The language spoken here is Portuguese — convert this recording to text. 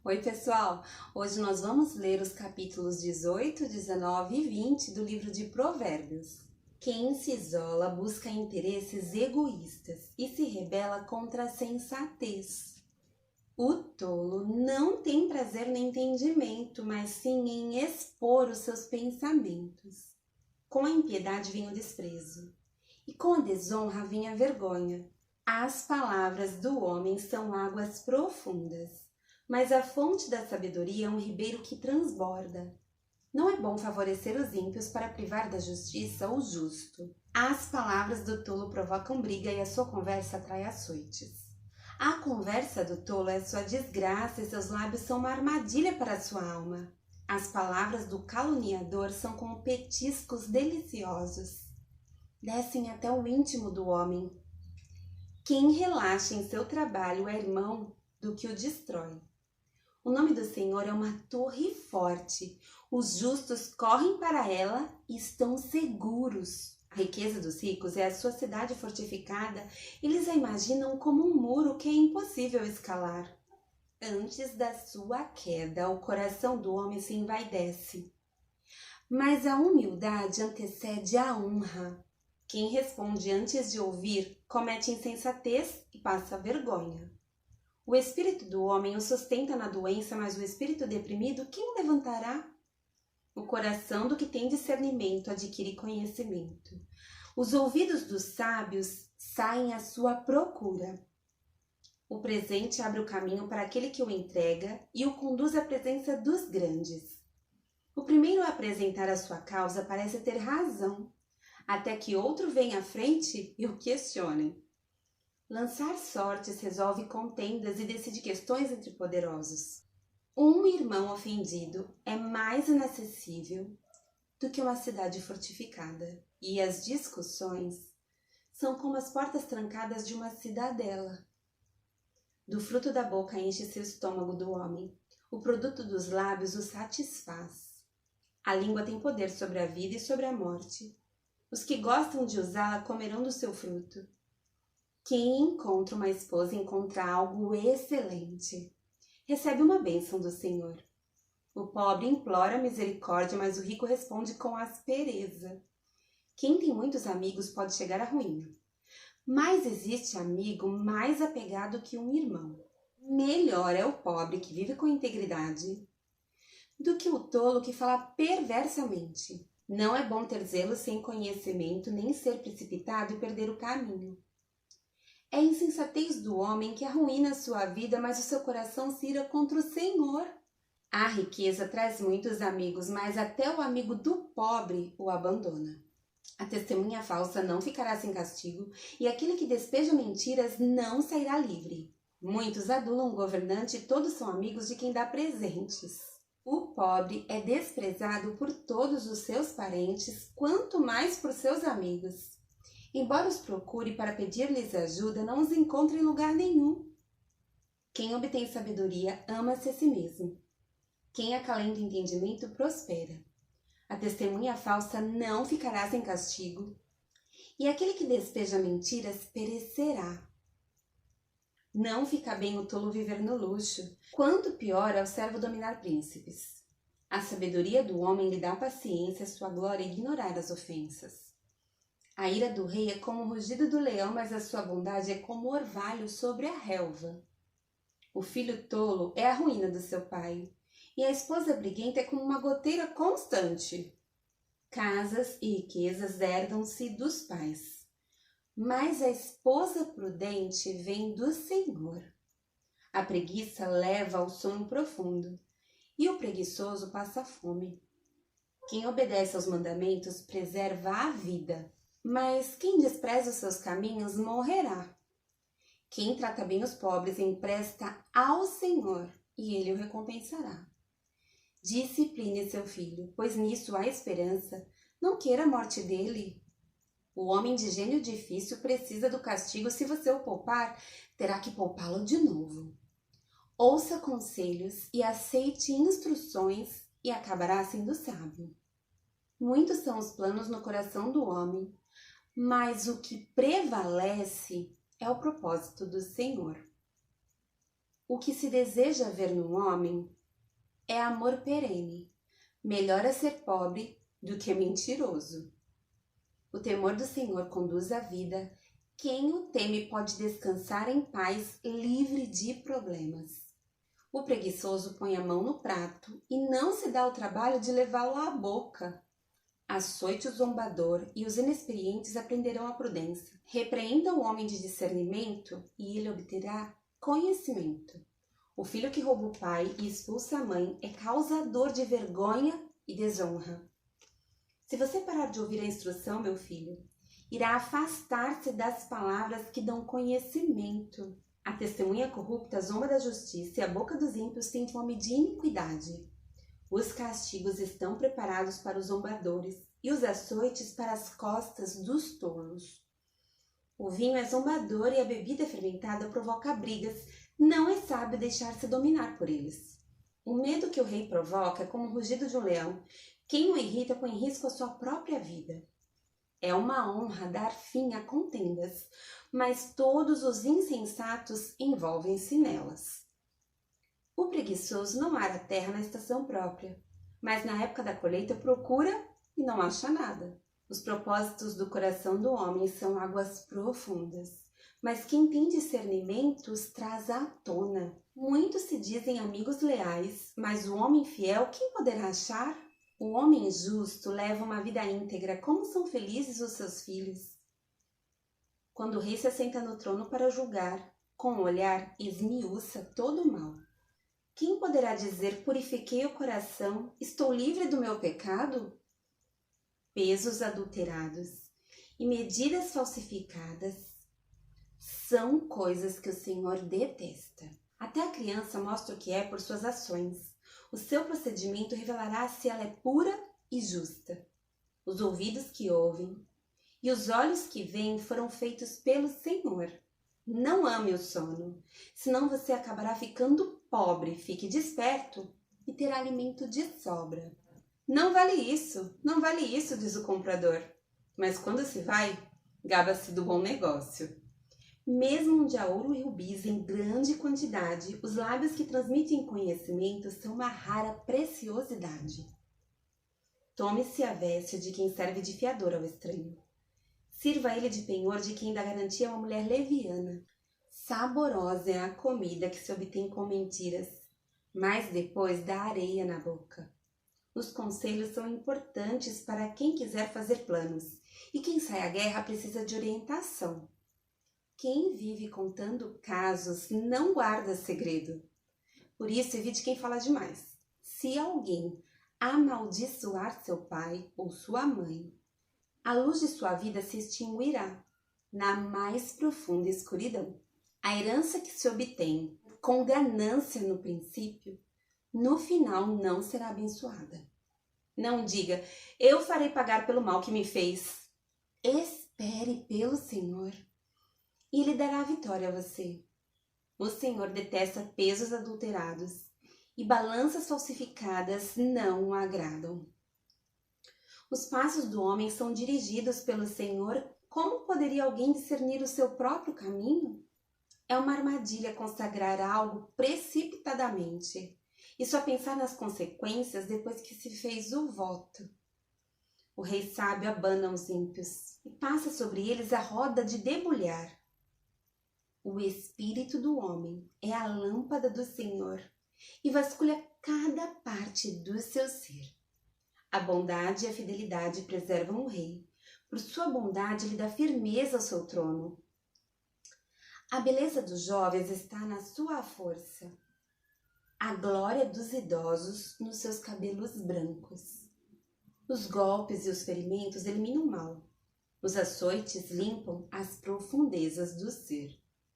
Oi, pessoal! Hoje nós vamos ler os capítulos 18, 19 e 20 do livro de Provérbios. Quem se isola busca interesses egoístas e se rebela contra a sensatez. O tolo não tem prazer no entendimento, mas sim em expor os seus pensamentos. Com a impiedade vinha o desprezo, e com a desonra vinha a vergonha. As palavras do homem são águas profundas, mas a fonte da sabedoria é um ribeiro que transborda. Não é bom favorecer os ímpios para privar da justiça o justo. As palavras do tolo provocam briga e a sua conversa atrai açoites. A conversa do tolo é sua desgraça e seus lábios são uma armadilha para a sua alma. As palavras do caluniador são como petiscos deliciosos. Descem até o íntimo do homem. Quem relaxa em seu trabalho é irmão do que o destrói. O nome do Senhor é uma torre forte. Os justos correm para ela e estão seguros. A riqueza dos ricos é a sua cidade fortificada. Eles a imaginam como um muro que é impossível escalar. Antes da sua queda, o coração do homem se envaidece. Mas a humildade antecede a honra. Quem responde antes de ouvir comete insensatez e passa vergonha. O espírito do homem o sustenta na doença, mas o espírito deprimido quem o levantará? O coração do que tem discernimento adquire conhecimento. Os ouvidos dos sábios saem à sua procura. O presente abre o caminho para aquele que o entrega e o conduz à presença dos grandes. O primeiro a apresentar a sua causa parece ter razão, até que outro venha à frente e o questione. Lançar sortes resolve contendas e decide questões entre poderosos. Um irmão ofendido é mais inacessível do que uma cidade fortificada, e as discussões são como as portas trancadas de uma cidadela. Do fruto da boca enche-se o estômago do homem, o produto dos lábios o satisfaz. A língua tem poder sobre a vida e sobre a morte. Os que gostam de usá-la comerão do seu fruto. Quem encontra uma esposa encontra algo excelente. Recebe uma bênção do Senhor. O pobre implora misericórdia, mas o rico responde com aspereza. Quem tem muitos amigos pode chegar à ruína. Mas existe amigo mais apegado que um irmão. Melhor é o pobre que vive com integridade do que o tolo que fala perversamente. Não é bom ter zelo sem conhecimento, nem ser precipitado e perder o caminho. É a insensatez do homem que arruína a sua vida, mas o seu coração se ira contra o Senhor. A riqueza traz muitos amigos, mas até o amigo do pobre o abandona. A testemunha falsa não ficará sem castigo, e aquele que despeja mentiras não sairá livre. Muitos adulam o governante e todos são amigos de quem dá presentes. O pobre é desprezado por todos os seus parentes, quanto mais por seus amigos. Embora os procure para pedir-lhes ajuda, não os encontra em lugar nenhum. Quem obtém sabedoria ama-se a si mesmo. Quem acalenta o entendimento prospera. A testemunha falsa não ficará sem castigo, e aquele que despeja mentiras perecerá. Não fica bem o tolo viver no luxo, quanto pior é o servo dominar príncipes. A sabedoria do homem lhe dá paciência, sua glória é ignorar as ofensas. A ira do rei é como o rugido do leão, mas a sua bondade é como o orvalho sobre a relva. O filho tolo é a ruína do seu pai, e a esposa briguenta é como uma goteira constante. Casas e riquezas herdam-se dos pais, mas a esposa prudente vem do Senhor. A preguiça leva ao sono profundo, e o preguiçoso passa fome. Quem obedece aos mandamentos preserva a vida, mas quem despreza os seus caminhos morrerá. Quem trata bem os pobres empresta ao Senhor, e ele o recompensará. Discipline seu filho, pois nisso há esperança. Não queira a morte dele. O homem de gênio difícil precisa do castigo. Se você o poupar, terá que poupá-lo de novo. Ouça conselhos e aceite instruções e acabará sendo sábio. Muitos são os planos no coração do homem, mas o que prevalece é o propósito do Senhor. O que se deseja ver num homem é amor perene. Melhor é ser pobre do que mentiroso. O temor do Senhor conduz à vida. Quem o teme pode descansar em paz, livre de problemas. O preguiçoso põe a mão no prato e não se dá o trabalho de levá-lo à boca. Açoite o zombador e os inexperientes aprenderão a prudência. Repreenda o homem de discernimento e ele obterá conhecimento. O filho que rouba o pai e expulsa a mãe é causador de vergonha e desonra. Se você parar de ouvir a instrução, meu filho, irá afastar-se das palavras que dão conhecimento. A testemunha corrupta zomba da justiça e a boca dos ímpios tem fome de iniquidade. Os castigos estão preparados para os zombadores e os açoites para as costas dos tolos. O vinho é zombador e a bebida fermentada provoca brigas. Não é sábio deixar-se dominar por eles. O medo que o rei provoca é como o rugido de um leão. Quem o irrita põe em risco a sua própria vida. É uma honra dar fim a contendas, mas todos os insensatos envolvem-se nelas. O preguiçoso não ara a terra na estação própria, mas na época da colheita procura e não acha nada. Os propósitos do coração do homem são águas profundas, mas quem tem discernimento os traz à tona. Muitos se dizem amigos leais, mas o homem fiel quem poderá achar? O homem justo leva uma vida íntegra. Como são felizes os seus filhos? Quando o rei se assenta no trono para julgar, com o olhar esmiuça todo o mal. Quem poderá dizer, purifiquei o coração, estou livre do meu pecado? Pesos adulterados e medidas falsificadas são coisas que o Senhor detesta. Até a criança mostra o que é por suas ações. O seu procedimento revelará se ela é pura e justa. Os ouvidos que ouvem e os olhos que veem foram feitos pelo Senhor. Não ame o sono, senão você acabará ficando pobre. Fique desperto e terá alimento de sobra. Não vale isso, diz o comprador. Mas quando se vai, gaba-se do bom negócio. Mesmo onde há ouro e rubis em grande quantidade, os lábios que transmitem conhecimento são uma rara preciosidade. Tome-se a veste de quem serve de fiador ao estranho. Sirva ele de penhor de quem dá garantia a uma mulher leviana. Saborosa é a comida que se obtém com mentiras, mas depois dá areia na boca. Os conselhos são importantes para quem quiser fazer planos, e quem sai à guerra precisa de orientação. Quem vive contando casos não guarda segredo. Por isso, evite quem fala demais. Se alguém amaldiçoar seu pai ou sua mãe, a luz de sua vida se extinguirá na mais profunda escuridão. A herança que se obtém com ganância no princípio, no final não será abençoada. Não diga, eu farei pagar pelo mal que me fez. Espere pelo Senhor e Ele dará a vitória a você. O Senhor detesta pesos adulterados e balanças falsificadas não o agradam. Os passos do homem são dirigidos pelo Senhor. Como poderia alguém discernir o seu próprio caminho? É uma armadilha consagrar algo precipitadamente e só pensar nas consequências depois que se fez o voto. O rei sábio abana os ímpios e passa sobre eles a roda de debulhar. O espírito do homem é a lâmpada do Senhor e vasculha cada parte do seu ser. A bondade e a fidelidade preservam o rei. Por sua bondade, ele dá firmeza ao seu trono. A beleza dos jovens está na sua força. A glória dos idosos nos seus cabelos brancos. Os golpes e os ferimentos eliminam o mal. Os açoites limpam as profundezas do ser.